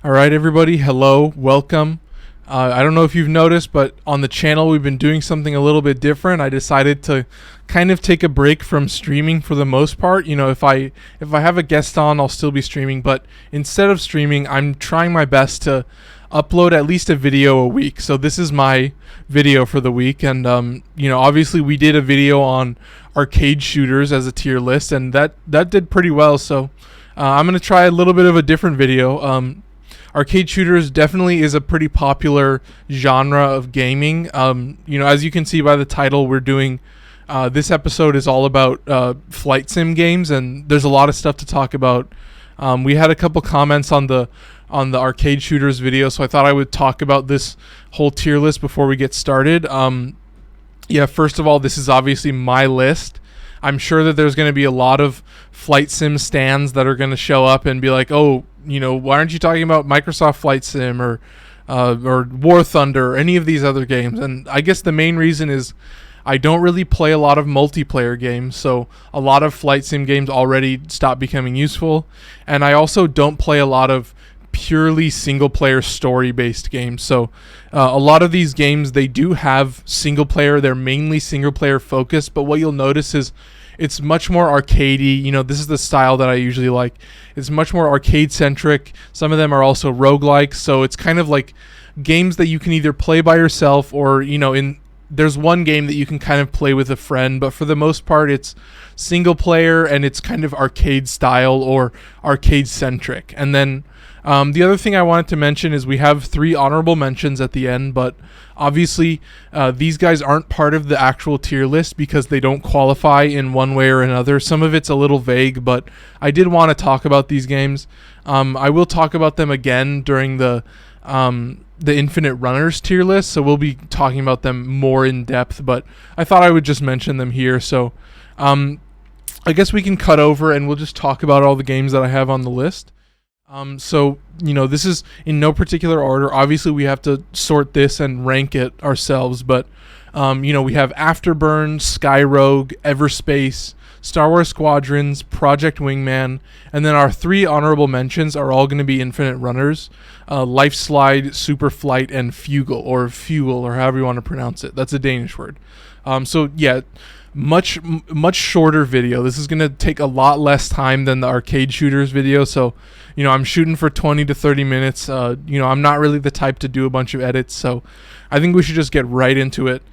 All right, everybody. Hello, welcome. I don't know if you've noticed, but on the channel we've been doing something a little bit different. I decided to kind of take a break from streaming for the most part. You know, if I have a guest on, I'll still be streaming, but instead of streaming, I'm trying my best to upload at least a video a week. So this is my video for the week, and you know, obviously we did a video on arcade shooters as a tier list, and that did pretty well. So I'm gonna try a little bit of a different video. Arcade shooters definitely is a pretty popular genre of gaming. You know, as you can see by the title, we're doing this episode is all about flight sim games, and there's a lot of stuff to talk about. We had a couple comments on the arcade shooters video, so I thought I would talk about this whole tier list before we get started. Yeah, first of all, this is obviously my list. I'm sure that there's going to be a lot of flight sim stands that are going to show up and be like, oh, you know, why aren't you talking about Microsoft Flight Sim or War Thunder or any of these other games? And I guess the main reason is I don't really play a lot of multiplayer games, so a lot of flight sim games already stopped becoming useful. And I also don't play a lot of purely single-player story-based games. So a lot of these games, they do have single-player. They're mainly single-player focused, but what you'll notice is it's much more arcadey. You know, this is the style that I usually like. It's much more arcade-centric. Some of them are also roguelikes, so it's kind of like games that you can either play by yourself or, you know, there's one game that you can kind of play with a friend, but for the most part, it's single player and it's kind of arcade style or arcade centric. And then the other thing I wanted to mention is we have 3 honorable mentions at the end, but obviously these guys aren't part of the actual tier list because they don't qualify in one way or another. Some of it's a little vague, but I did want to talk about these games. I will talk about them again during the Infinite Runners tier list, so we'll be talking about them more in depth, but I thought I would just mention them here. So I guess we can cut over and we'll just talk about all the games that I have on the list. So, you know, this is in no particular order. Obviously, we have to sort this and rank it ourselves, but, you know, we have Afterburn, Skyrogue, Everspace, Star Wars Squadrons, Project Wingman, and then our 3 honorable mentions are all going to be Infinite Runners, Lifeslide, Superflight, and Fugl, or however you want to pronounce it. That's a Danish word. So, yeah, much shorter video. This is going to take a lot less time than the arcade shooters video, so, you know, I'm shooting for 20 to 30 minutes. You know, I'm not really the type to do a bunch of edits, so I think we should just get right into it.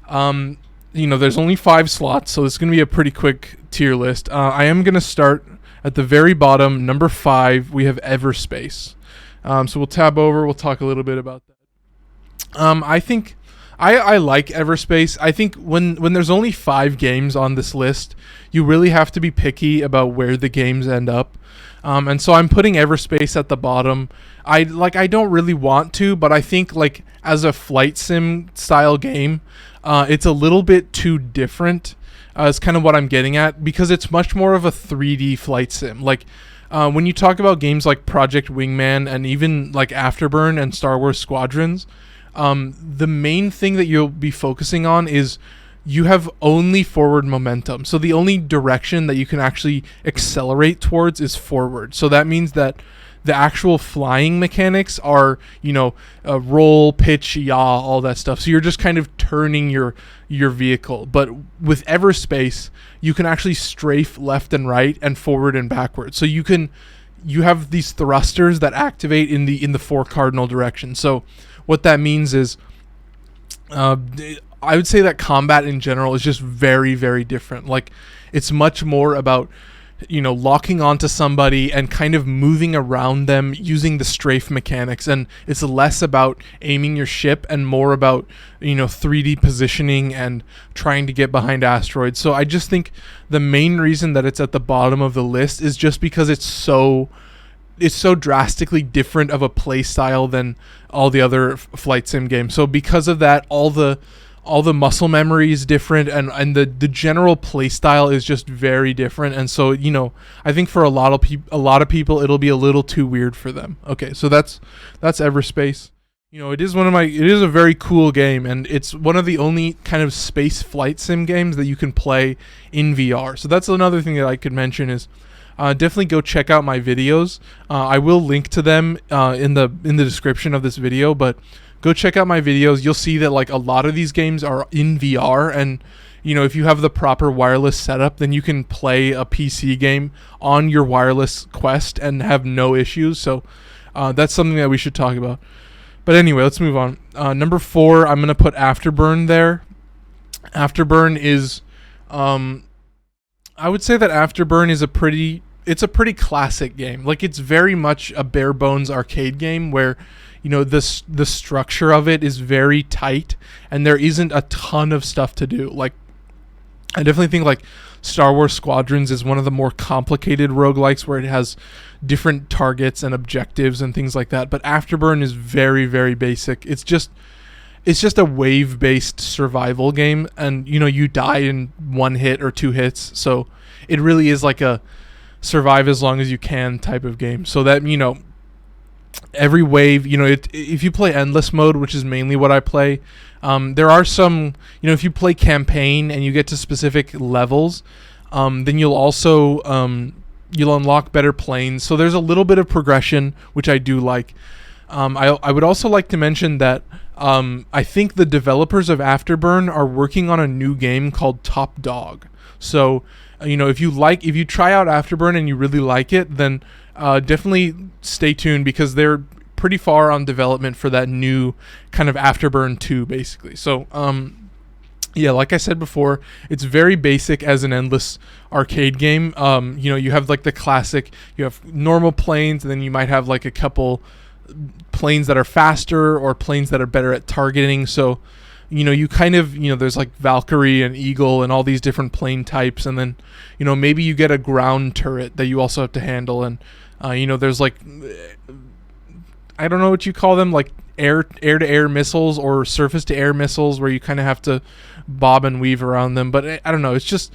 You know, there's only 5 slots, so it's going to be a pretty quick tier list. I am going to start at the very bottom, number 5. We have Everspace. So we'll tab over. We'll talk a little bit about that. I think I like Everspace. I think when there's only 5 games on this list, you really have to be picky about where the games end up. And so I'm putting Everspace at the bottom. I don't really want to, but I think like as a flight sim style game, it's a little bit too different. Is kind of what I'm getting at, because it's much more of a 3D flight sim. Like when you talk about games like Project Wingman and even like Afterburn and Star Wars Squadrons, the main thing that you'll be focusing on is you have only forward momentum. So the only direction that you can actually accelerate towards is forward. So that means that the actual flying mechanics are, you know, roll, pitch, yaw, all that stuff. So you're just kind of turning your vehicle. But with Everspace, you can actually strafe left and right and forward and backward. So you have these thrusters that activate in the 4 cardinal directions. So what that means is I would say that combat in general is just very, very different. Like, it's much more about, you know, locking onto somebody and kind of moving around them using the strafe mechanics, and it's less about aiming your ship and more about, you know, 3D positioning and trying to get behind asteroids. So I just think the main reason that it's at the bottom of the list is just because it's so drastically different of a play style than all the other flight sim games. So because of that, all the muscle memory is different, and the general play style is just very different. And so, you know, I think for a lot of people it'll be a little too weird for them. Okay, so that's Everspace. You know, it is a very cool game, and it's one of the only kind of space flight sim games that you can play in VR. So that's another thing that I could mention is definitely go check out my videos. I will link to them in the description of this video, but go check out my videos. You'll see that like a lot of these games are in VR, and if you have the proper wireless setup, then you can play a PC game on your wireless Quest and have no issues. So that's something that we should talk about. But anyway, let's move on. Number 4, I'm going to put Afterburn there. Afterburn is, I would say that Afterburn is it's a pretty classic game. Like, it's very much a bare bones arcade game where, the structure of it is very tight and there isn't a ton of stuff to do. Like, I definitely think like Star Wars Squadrons is one of the more complicated roguelikes where it has different targets and objectives and things like that. But Afterburn is very, very basic. It's just a wave-based survival game, and you die in 1 hit or 2 hits. So it really is like a survive as long as you can type of game. So that every wave, if you play endless mode, which is mainly what I play, there are some, if you play campaign and you get to specific levels, then you'll also you'll unlock better planes. So there's a little bit of progression, which I do like. I would also like to mention that I think the developers of Afterburn are working on a new game called Top Dog. So if you try out Afterburn and you really like it, then definitely stay tuned, because they're pretty far on development for that new kind of Afterburn 2, basically. So yeah, like I said before, it's very basic as an endless arcade game. You have like the classic, you have normal planes, and then you might have like a couple planes that are faster or planes that are better at targeting. So you kind of, there's like Valkyrie and Eagle and all these different plane types, and then maybe you get a ground turret that you also have to handle, and there's like, I don't know what you call them, like air to air missiles or surface to air missiles, where you kind of have to bob and weave around them. But I don't know, it's just,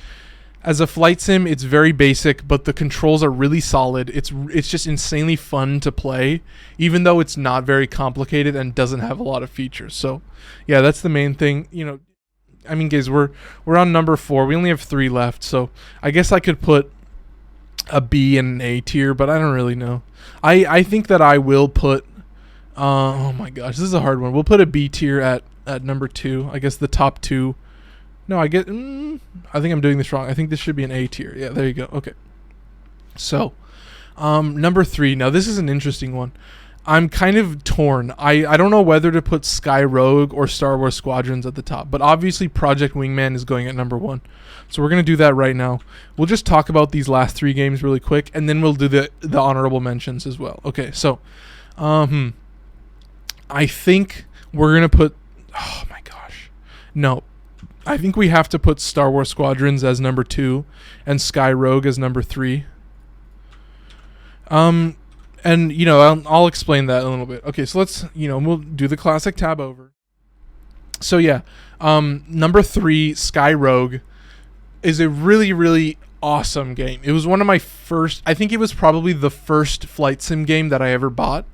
as a flight sim, it's very basic, but the controls are really solid. It's just insanely fun to play, even though it's not very complicated and doesn't have a lot of features. So yeah, that's the main thing. I mean, guys, we're on number 4. We only have 3 left, so I guess I could put a B and an A tier, but I don't really know. I think that I will put oh my gosh, this is a hard one. We'll put a B tier at number 2. I guess the top 2. No, I think I'm doing this wrong. I think this should be an A tier. Yeah, there you go. Okay. So, number 3. Now, this is an interesting one. I'm kind of torn. I don't know whether to put Sky Rogue or Star Wars Squadrons at the top, but obviously Project Wingman is going at number 1. So we're going to do that right now. We'll just talk about these last 3 games really quick, and then we'll do the honorable mentions as well. Okay, so I think we're going to put, oh my gosh. No. I think we have to put Star Wars Squadrons as number 2 and Sky Rogue as number 3. And I'll explain that in a little bit. Okay, so let's, we'll do the classic tab over. So yeah, number 3, Sky Rogue, is a really, really awesome game. It was one of my first, I think it was probably the first flight sim game that I ever bought.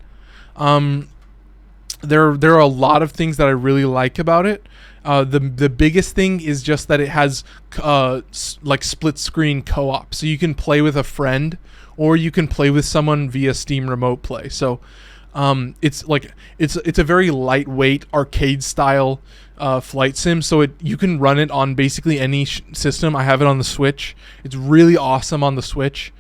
There are a lot of things that I really like about it. The biggest thing is just that it has like split screen co-op, so you can play with a friend or you can play with someone via Steam Remote Play. So it's a very lightweight arcade style flight sim, so you can run it on basically any system. I have it on the Switch. It's really awesome on the Switch.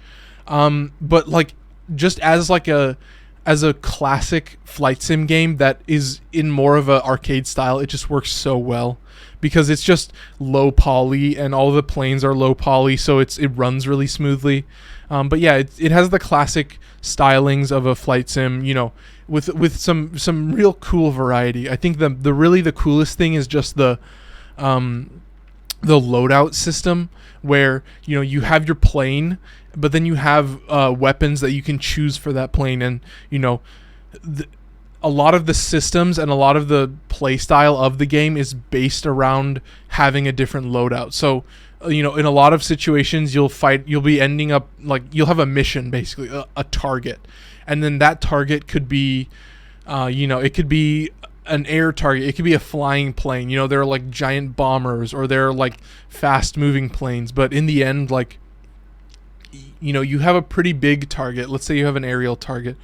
But like, just as a classic flight sim game that is in more of a arcade style, it just works so well because it's just low poly and all the planes are low poly, so it runs really smoothly. But yeah, it has the classic stylings of a flight sim, with some real cool variety. I think the coolest thing is just the loadout system, where you have your plane, but then you have weapons that you can choose for that plane, and a lot of the systems and a lot of the play style of the game is based around having a different loadout. So in a lot of situations you'll be ending up like, you'll have a mission, basically a target, and then that target could be it could be an air target, it could be a flying plane, there are like giant bombers, or there are like fast moving planes, but in the end, like, you have a pretty big target. Let's say you have an aerial target.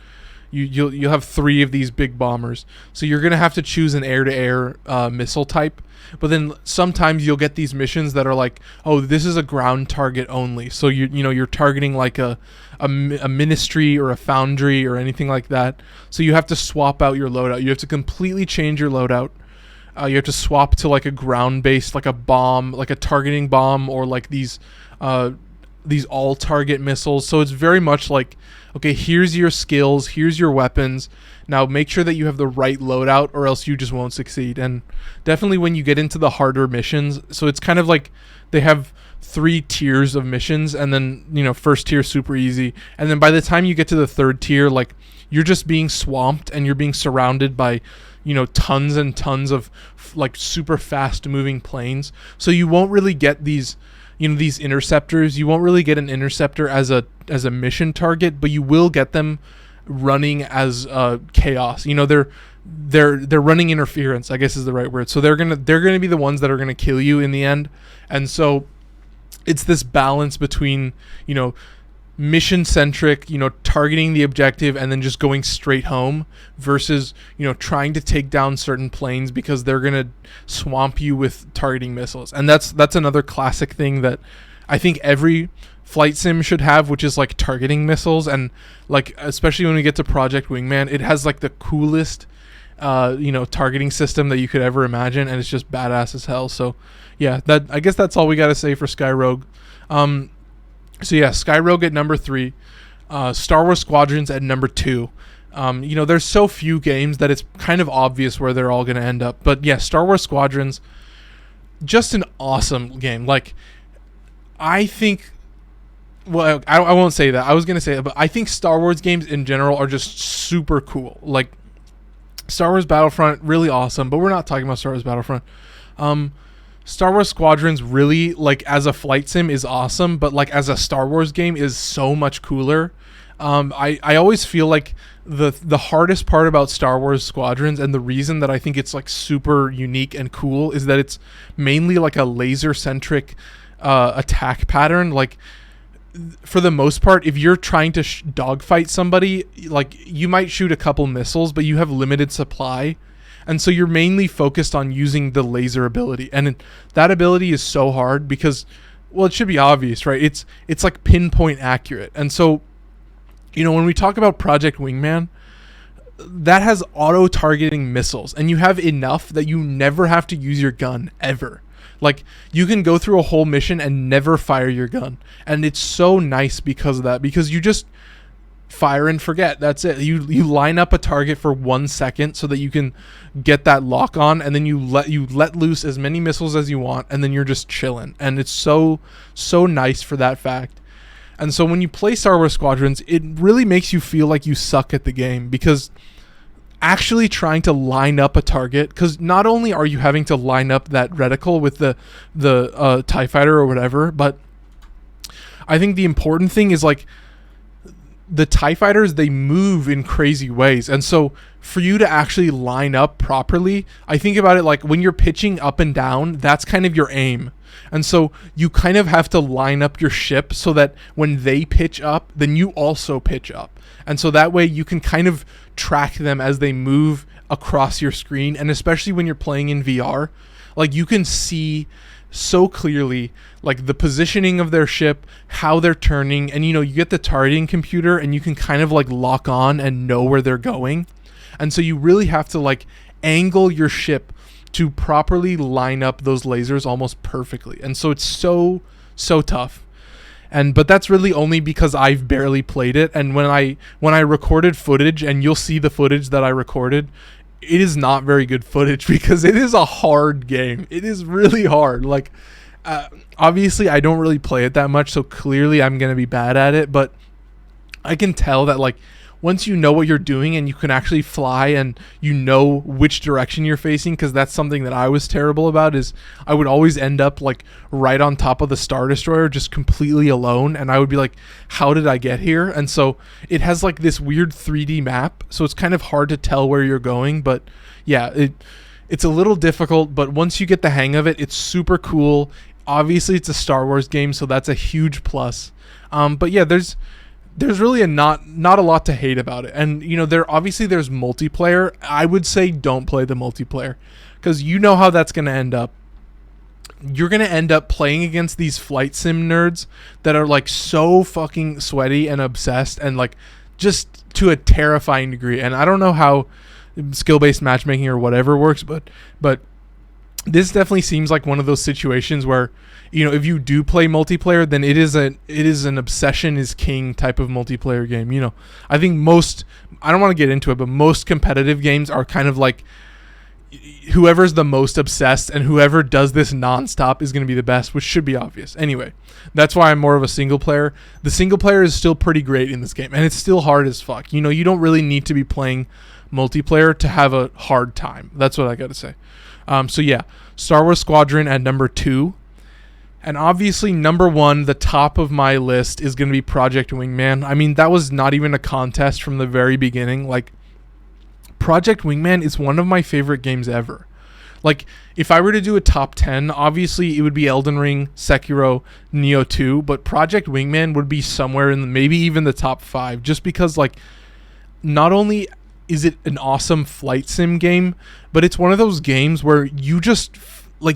You'll have 3 of these big bombers. So you're going to have to choose an air-to-air missile type. But then sometimes you'll get these missions that are like, oh, this is a ground target only. So you're targeting like a ministry or a foundry or anything like that. So you have to swap out your loadout. You have to completely change your loadout. You have to swap to like a ground-based, like a bomb, like a targeting bomb, or like these all-target missiles. So it's very much like, okay, here's your skills, here's your weapons. Now make sure that you have the right loadout, or else you just won't succeed. And definitely when you get into the harder missions, so it's kind of like they have 3 tiers of missions, and then first tier super easy, and then by the time you get to the 3rd tier, like you're just being swamped and you're being surrounded by tons and tons of like super fast moving planes. So you won't really get these these interceptors. You won't really get an interceptor as a mission target, but you will get them running as chaos. They're running interference, I guess is the right word. So they're gonna be the ones that are gonna kill you in the end. And so it's this balance between mission centric, targeting the objective and then just going straight home, versus trying to take down certain planes because they're gonna swamp you with targeting missiles. And that's another classic thing that I think every flight sim should have, which is like targeting missiles. And like especially when we get to Project Wingman, it has like the coolest targeting system that you could ever imagine, and it's just badass as hell. So yeah, I guess that's all we got to say for Sky Rogue. So yeah, Sky Rogue at number 3, Star Wars Squadrons at number 2. There's so few games that it's kind of obvious where they're all going to end up. But yeah, Star Wars Squadrons, just an awesome game. Like, I think, well, I won't say that. I was going to say that, but I think Star Wars games in general are just super cool. Like, Star Wars Battlefront, really awesome, but we're not talking about Star Wars Battlefront. Star Wars Squadrons really, like, as a flight sim is awesome, but like as a Star Wars game is so much cooler. I always feel like the hardest part about Star Wars Squadrons, and the reason that I think it's like super unique and cool, is that it's mainly like a laser centric attack pattern. Like, for the most part, if you're trying to dogfight somebody, like, you might shoot a couple missiles, but you have limited supply. And so you're mainly focused on using the laser ability. And that ability is so hard because, well, it should be obvious, right? It's like pinpoint accurate. And so, when we talk about Project Wingman, that has auto-targeting missiles. And you have enough that you never have to use your gun, ever. Like, you can go through a whole mission and never fire your gun. And it's so nice because of that. Because you just fire and forget. That's it. You line up a target for 1 second so that you can get that lock on, and then you let loose as many missiles as you want, and then you're just chilling. And it's so nice for that fact. And so when you play Star Wars Squadrons, it really makes you feel like you suck at the game, because actually trying to line up a target, because not only are you having to line up that reticle with the TIE fighter or whatever, but I think the important thing is, like, the TIE fighters, they move in crazy ways. And so for you to actually line up properly, I think about it like when you're pitching up and down, that's kind of your aim. And so you kind of have to line up your ship so that when they pitch up, then you also pitch up. And so that way you can kind of track them as they move across your screen. And especially when you're playing in VR, like, you can see so clearly, like, the positioning of their ship, how they're turning, and you get the targeting computer, and you can kind of like lock on and know where they're going. And so you really have to like angle your ship to properly line up those lasers almost perfectly. And so it's so tough. But that's really only because I've barely played it. And when I recorded footage, and you'll see the footage that I recorded, it is not very good footage, because it is a hard game. It is really hard. Like, obviously I don't really play it that much, so clearly I'm going to be bad at it, but I can tell that, like, once you know what you're doing and you can actually fly and you know which direction you're facing, because that's something that I was terrible about, is I would always end up like right on top of the Star Destroyer, just completely alone, and I would be like, how did I get here? And so it has like this weird 3D map, so it's kind of hard to tell where you're going. But yeah, it's a little difficult, but once you get the hang of it, it's super cool. Obviously, it's a Star Wars game, so that's a huge plus. But yeah, there's really not a lot to hate about it. And there's multiplayer. I would say don't play the multiplayer, because you know how that's going to end up. You're going to end up playing against these flight sim nerds that are like so fucking sweaty and obsessed, and like just to a terrifying degree. And I don't know how skill-based matchmaking or whatever works, but this definitely seems like one of those situations where, if you do play multiplayer, then it is an obsession is king type of multiplayer game. I think I don't want to get into it, but most competitive games are kind of like whoever's the most obsessed and whoever does this nonstop is going to be the best, which should be obvious. Anyway, that's why I'm more of a single player. The single player is still pretty great in this game, and it's still hard as fuck. You don't really need to be playing multiplayer to have a hard time. That's what I got to say. So yeah, Star Wars Squadron at number 2. And obviously number 1, the top of my list, is going to be Project Wingman. I mean, that was not even a contest from the very beginning. Like, Project Wingman is one of my favorite games ever. Like, if I were to do a top 10, obviously it would be Elden Ring, Sekiro, Nioh 2, but Project Wingman would be somewhere in maybe even the top 5, just because, like, not only is it an awesome flight sim game, but it's one of those games where you just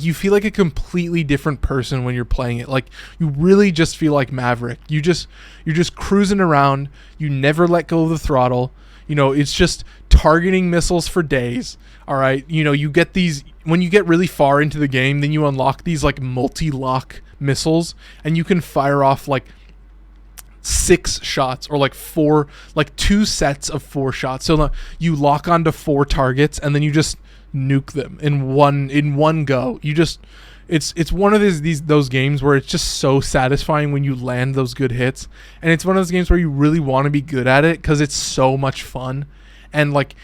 you feel like a completely different person when you're playing it. Like, you really just feel like Maverick. You're just cruising around. You never let go of the throttle. It's just targeting missiles for days. All right. You get these, when you get really far into the game, then you unlock these like multi-lock missiles, and you can fire off like 6 shots or like 2 sets of 4 shots. So you lock onto 4 targets, and then you just nuke them in one go. It's one of those games where it's just so satisfying when you land those good hits, and it's one of those games where you really want to be good at it because it's so much fun. And like,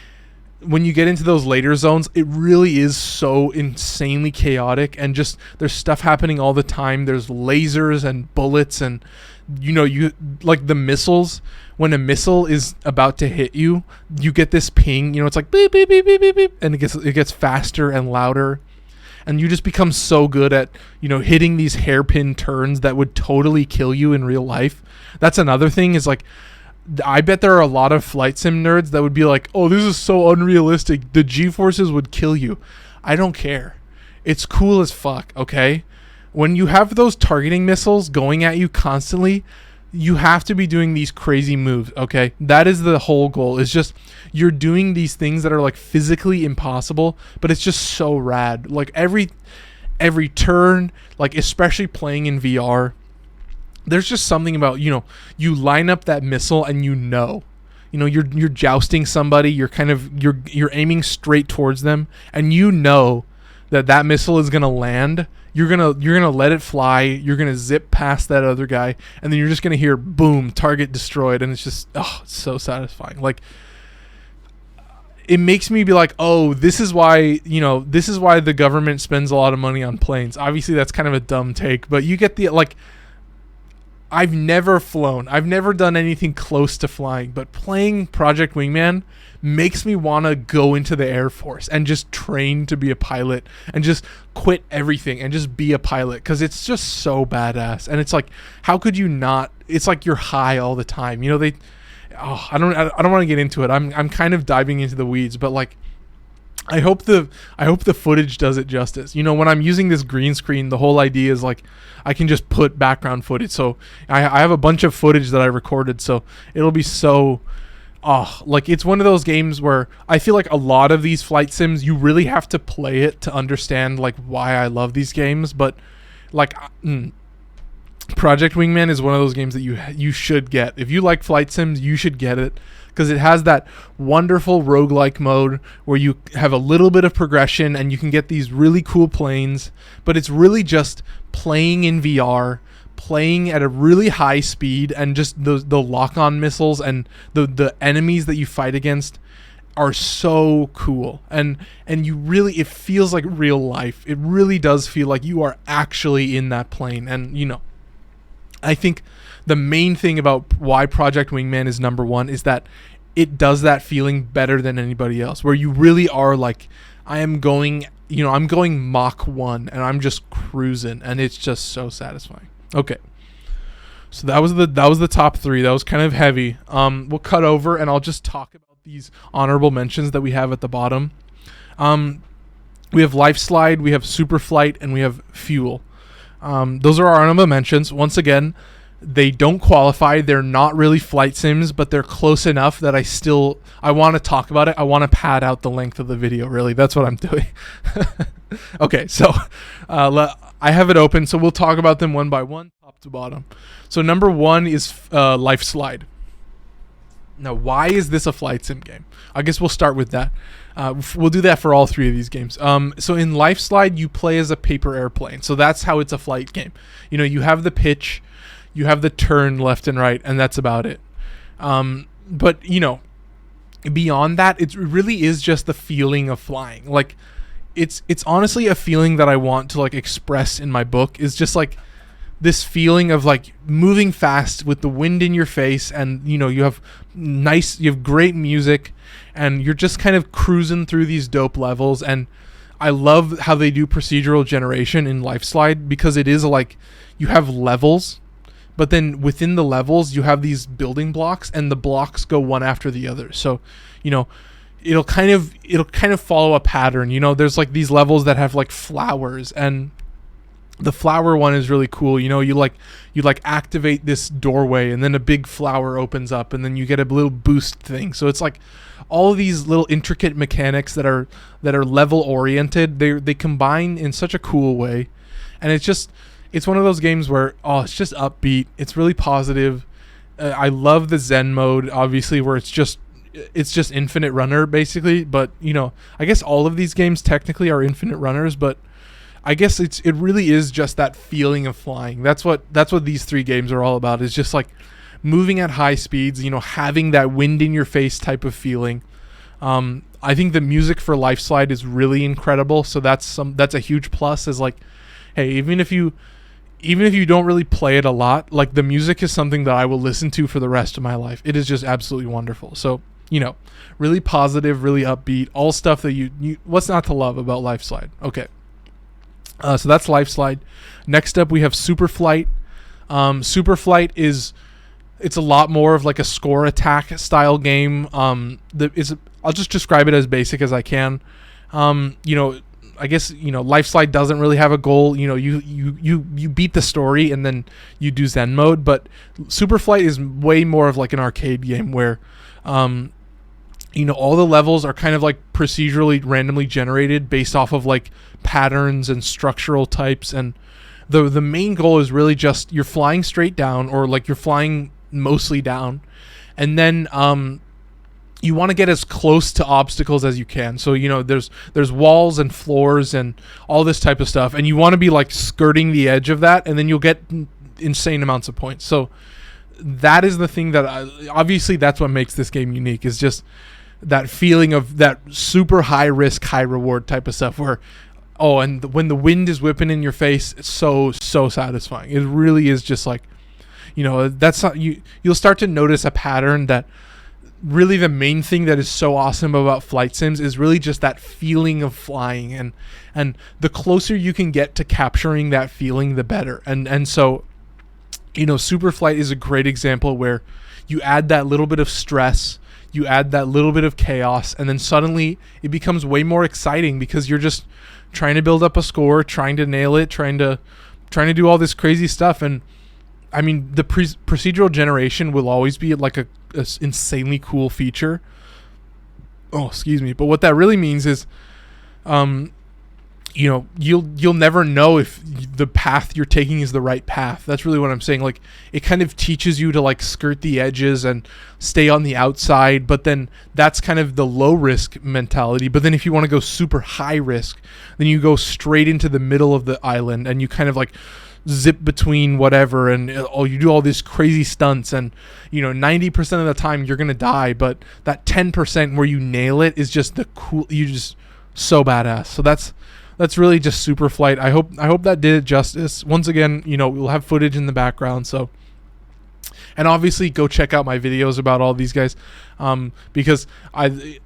when you get into those later zones, it really is so insanely chaotic, and just there's stuff happening all the time. There's lasers and bullets, and you like the missiles. When a missile is about to hit you, you get this ping. It's like beep beep beep beep beep beep, and it gets faster and louder, and you just become so good at hitting these hairpin turns that would totally kill you in real life. That's another thing, is like, I bet there are a lot of flight sim nerds that would be like, oh, this is so unrealistic, the G-forces would kill you. I don't care. It's cool as fuck, okay? When you have those targeting missiles going at you constantly, you have to be doing these crazy moves, okay? That is the whole goal. It's just, you're doing these things that are like physically impossible, but it's just so rad. Like, every turn, like, especially playing in VR, there's just something about, you line up that missile and you're jousting somebody, you're aiming straight towards them, and that missile is going to land. You're gonna let it fly. You're gonna zip past that other guy, and then you're just gonna hear boom, target destroyed, and it's just it's so satisfying. Like, it makes me be like, oh, this is why the government spends a lot of money on planes. Obviously, that's kind of a dumb take, but you get the like. I've never flown. I've never done anything close to flying, but playing Project Wingman makes me want to go into the Air Force and just train to be a pilot and just quit everything and just be a pilot, because it's just so badass. And it's like, how could you not? It's like you're high all the time. I don't want to get into it. I'm kind of diving into the weeds, but like, I hope the footage does it justice. When I'm using this green screen, the whole idea is like, I can just put background footage. So I have a bunch of footage that I recorded, so it'll be so like, it's one of those games where I feel like a lot of these flight sims, you really have to play it to understand like why I love these games. But like, Project Wingman is one of those games that you should get. If you like flight sims, you should get it, because it has that wonderful roguelike mode where you have a little bit of progression and you can get these really cool planes, but it's really just playing in VR, playing at a really high speed, and just the lock-on missiles and the enemies that you fight against are so cool. And it feels like real life. It really does feel like you are actually in that plane. And I think the main thing about why Project Wingman is number 1 is that it does that feeling better than anybody else, where you really are like, I am going I'm going Mach 1 and I'm just cruising, and it's just so satisfying. Okay. So that was the top 3. That was kind of heavy. We'll cut over and I'll just talk about these honorable mentions that we have at the bottom. We have Lifeslide, we have Superflight, and we have Fugl. Those are our honorable mentions. Once again, they don't qualify. They're not really flight sims, but they're close enough that I want to talk about it. I want to pad out the length of the video, really. That's what I'm doing. Okay, so I have it open, so we'll talk about them one by one, top to bottom. So number 1 is Lifeslide. Now, why is this a flight sim game? I guess we'll start with that. We'll do that for all 3 of these games. So in Lifeslide, you play as a paper airplane. So that's how it's a flight game. You have the pitch, you have the turn left and right, and that's about it. But, beyond that, it really is just the feeling of flying. Like, it's honestly a feeling that I want to, like, express in my book, is just, like, this feeling of, like, moving fast with the wind in your face, and, you have great music, and you're just kind of cruising through these dope levels. And I love how they do procedural generation in Lifeslide, because it is like you have levels, but then within the levels you have these building blocks, and the blocks go one after the other. So, it'll kind of follow a pattern. There's like these levels that have like flowers, and the flower one is really cool. You activate this doorway, and then a big flower opens up, and then you get a little boost thing. So it's like all of these little intricate mechanics that are level oriented. They combine in such a cool way, and it's one of those games where it's just upbeat. It's really positive. I love the Zen mode, obviously, where it's just infinite runner basically. But I guess all of these games technically are infinite runners, but I guess it really is just that feeling of flying. That's what these 3 games are all about. Is just like moving at high speeds, having that wind in your face type of feeling. I think the music for Lifeslide is really incredible. So that's a huge plus. Is like, hey, even if you don't really play it a lot, like, the music is something that I will listen to for the rest of my life. It is just absolutely wonderful. So, really positive, really upbeat, all stuff that you what's not to love about Lifeslide. Okay. So that's Lifeslide. Next up, we have Superflight. Superflight it's a lot more of like a score attack style game. I'll just describe it as basic as I can. I guess Lifeslide doesn't really have a goal. You beat the story and then you do Zen mode. But Superflight is way more of like an arcade game where all the levels are kind of like procedurally randomly generated based off of like patterns and structural types, and the main goal is really just you're flying straight down, or like you're flying mostly down, and then you want to get as close to obstacles as you can. So there's walls and floors and all this type of stuff, and you want to be like skirting the edge of that, and then you'll get insane amounts of points. So that is the thing that obviously that's what makes this game unique, is just that feeling of that super high risk, high reward type of stuff where, and when the wind is whipping in your face, it's so satisfying. It really is just like, that's not, you'll start to notice a pattern that really the main thing that is so awesome about flight sims is really just that feeling of flying, and the closer you can get to capturing that feeling, the better. And so, Superflight is a great example where you add that little bit of stress, you add that little bit of chaos, and then suddenly it becomes way more exciting because you're just trying to build up a score, trying to nail it, trying to do all this crazy stuff. And I mean, the procedural generation will always be like a insanely cool feature. Oh, excuse me. But what that really means is, you'll never know if the path you're taking is the right path. That's really what I'm saying. Like, it kind of teaches you to like skirt the edges and stay on the outside, but then that's kind of the low risk mentality. But then if you want to go super high risk, then you go straight into the middle of the island and you kind of like zip between whatever, and you do all these crazy stunts, and 90% of the time you're gonna die, but that 10% where you nail it is just you just so badass. So that's really just Superflight. I hope that did it justice. Once again, we'll have footage in the background, so And obviously go check out my videos about all these guys, because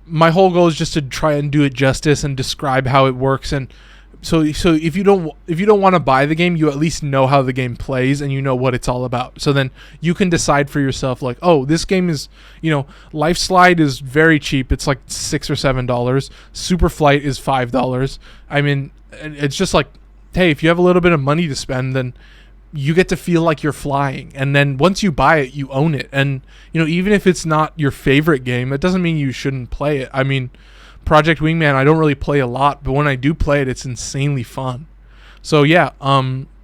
my whole goal is just to try and do it justice and describe how it works. And so if you don't want to buy the game, you at least know how the game plays and you know what it's all about. So then you can decide for yourself, like, oh, this game is, Lifeslide is very cheap. It's like $6 or $7. Superflight is $5. I mean, it's just like, hey, if you have a little bit of money to spend, then you get to feel like you're flying. And then once you buy it, you own it. And, even if it's not your favorite game, it doesn't mean you shouldn't play it. I mean, Project Wingman, I don't really play a lot, but when I do play it, it's insanely fun. So yeah,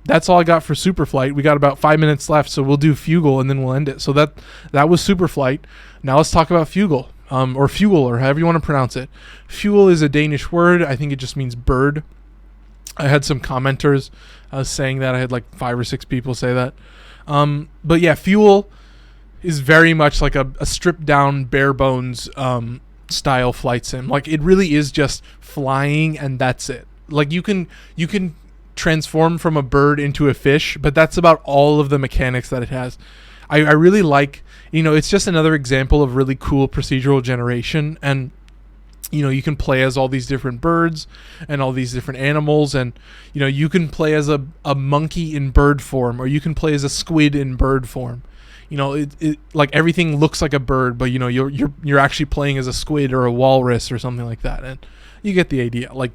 that's all I got for Superflight. We got about 5 minutes left, so we'll do Fugl and then we'll end it. So that was Superflight. Now let's talk about Fugl, or Fugl, or however you want to pronounce it. Fugl is a Danish word. I think it just means bird. I had some commenters saying that. I had like 5 or 6 people say that. But yeah, Fugl is very much like a stripped down, bare bones style flight sim. Like, it really is just flying and that's it. Like, you can transform from a bird into a fish, but that's about all of the mechanics that it has. I really like, it's just another example of really cool procedural generation. And you can play as all these different birds and all these different animals, and you can play as a monkey in bird form, or you can play as a squid in bird form. It like everything looks like a bird, but you're actually playing as a squid or a walrus or something like that, and you get the idea. Like,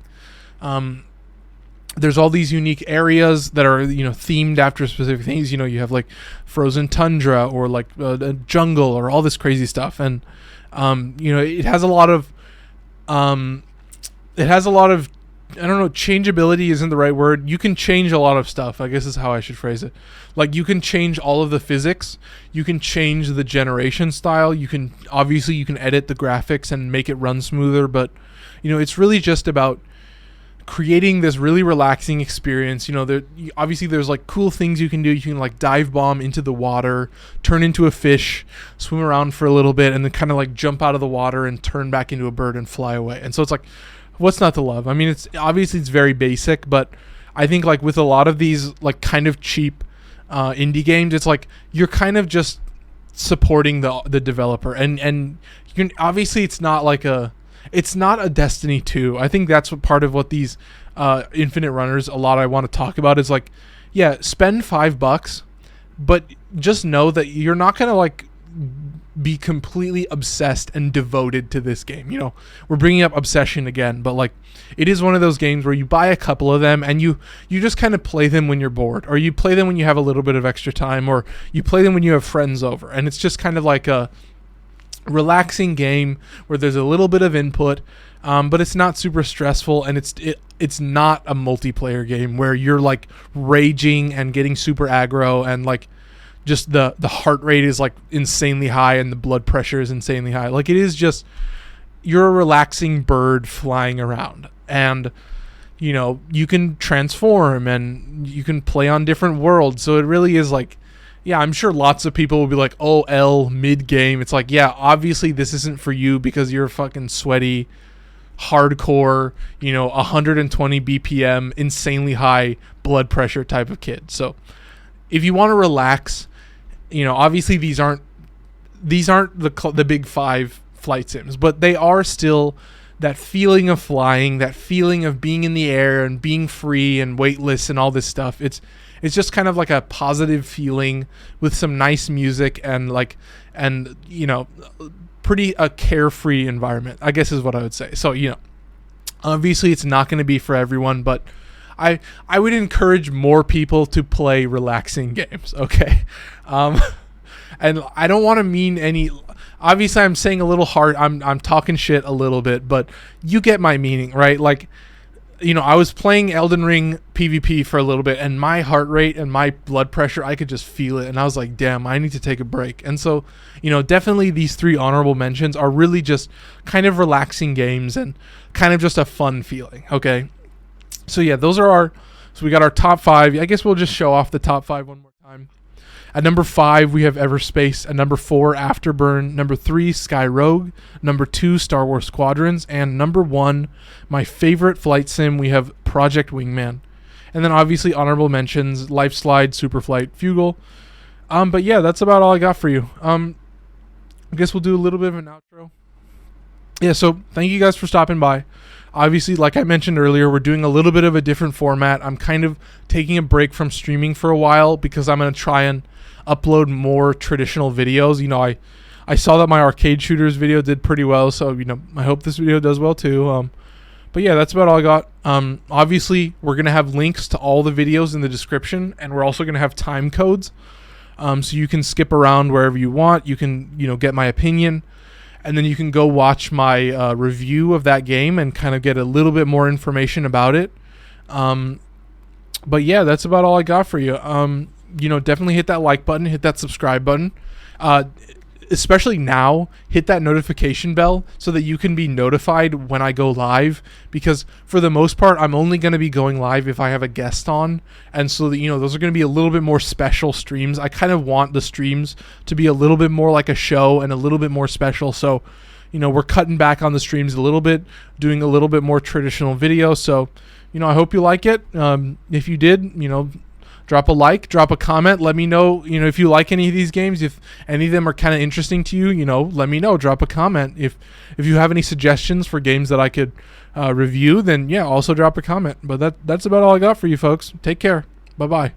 there's all these unique areas that are themed after specific things. You have like frozen tundra, or like a jungle, or all this crazy stuff, and it has a lot of I don't know, changeability isn't the right word. You can change a lot of stuff, I guess is how I should phrase it. Like, you can change all of the physics. You can change the generation style. You can edit the graphics and make it run smoother. But, it's really just about creating this really relaxing experience. There's like cool things you can do. You can like dive bomb into the water, turn into a fish, swim around for a little bit, and then kind of like jump out of the water and turn back into a bird and fly away. And so it's like, what's not to love? I mean, it's very basic, but I think like with a lot of these like kind of cheap indie games, it's like you're kind of just supporting the developer, and you can obviously it's not a Destiny 2. I think that's part of these Infinite Runners, a lot I want to talk about is like, yeah, spend $5, but just know that you're not gonna like be completely obsessed and devoted to this game. We're bringing up obsession again, but like, it is one of those games where you buy a couple of them and you just kind of play them when you're bored, or you play them when you have a little bit of extra time, or you play them when you have friends over, and it's just kind of like a relaxing game where there's a little bit of input, but it's not super stressful, and it's not a multiplayer game where you're like raging and getting super aggro, and like just the heart rate is like insanely high and the blood pressure is insanely high. Like, it is just, you're a relaxing bird flying around, and you can transform and you can play on different worlds. So it really is like, yeah, I'm sure lots of people will be like, oh, L mid-game. It's like, yeah, obviously this isn't for you because you're a fucking sweaty, hardcore, 120 BPM, insanely high blood pressure type of kid. So if you want to relax, obviously these aren't the big 5 flight sims, but they are still that feeling of flying, that feeling of being in the air and being free and weightless and all this stuff. It's just kind of like a positive feeling with some nice music and pretty a carefree environment, I guess is what I would say. So, obviously it's not going to be for everyone, but I would encourage more people to play relaxing games, okay? And I don't want to mean any... Obviously, I'm saying a little hard. I'm talking shit a little bit, but you get my meaning, right? Like, I was playing Elden Ring PvP for a little bit, and my heart rate and my blood pressure, I could just feel it, and I was like, damn, I need to take a break. And so, definitely these 3 honorable mentions are really just kind of relaxing games and kind of just a fun feeling, okay? So yeah, so we got our top 5. I guess we'll just show off the top 5 one more time. At number 5, we have Everspace. At number 4, Afterburn. Number 3, Sky Rogue. Number 2, Star Wars Squadrons. And number 1, my favorite flight sim, we have Project Wingman. And then obviously honorable mentions, Lifeslide, Superflight, Fugl. But yeah, that's about all I got for you. I guess we'll do a little bit of an outro. Yeah, so thank you guys for stopping by. Obviously, like I mentioned earlier, we're doing a little bit of a different format. I'm kind of taking a break from streaming for a while because I'm going to try and upload more traditional videos. I saw that my arcade shooters video did pretty well, so, I hope this video does well too. But yeah, that's about all I got. Obviously, we're going to have links to all the videos in the description, and we're also going to have time codes. So you can skip around wherever you want. You can, get my opinion. And then you can go watch my review of that game and kind of get a little bit more information about it. But yeah, that's about all I got for you. Definitely hit that like button, hit that subscribe button. Especially now, hit that notification bell so that you can be notified when I go live, because for the most part, I'm only going to be going live if I have a guest on. And so that, those are going to be a little bit more special streams. I kind of want the streams to be a little bit more like a show and a little bit more special. So, we're cutting back on the streams a little bit, doing a little bit more traditional video. So, I hope you like it. If you did, drop a like, drop a comment. Let me know, if you like any of these games, if any of them are kind of interesting to you, let me know. Drop a comment. If you have any suggestions for games that I could review, then yeah, also drop a comment. But that's about all I got for you folks. Take care. Bye-bye.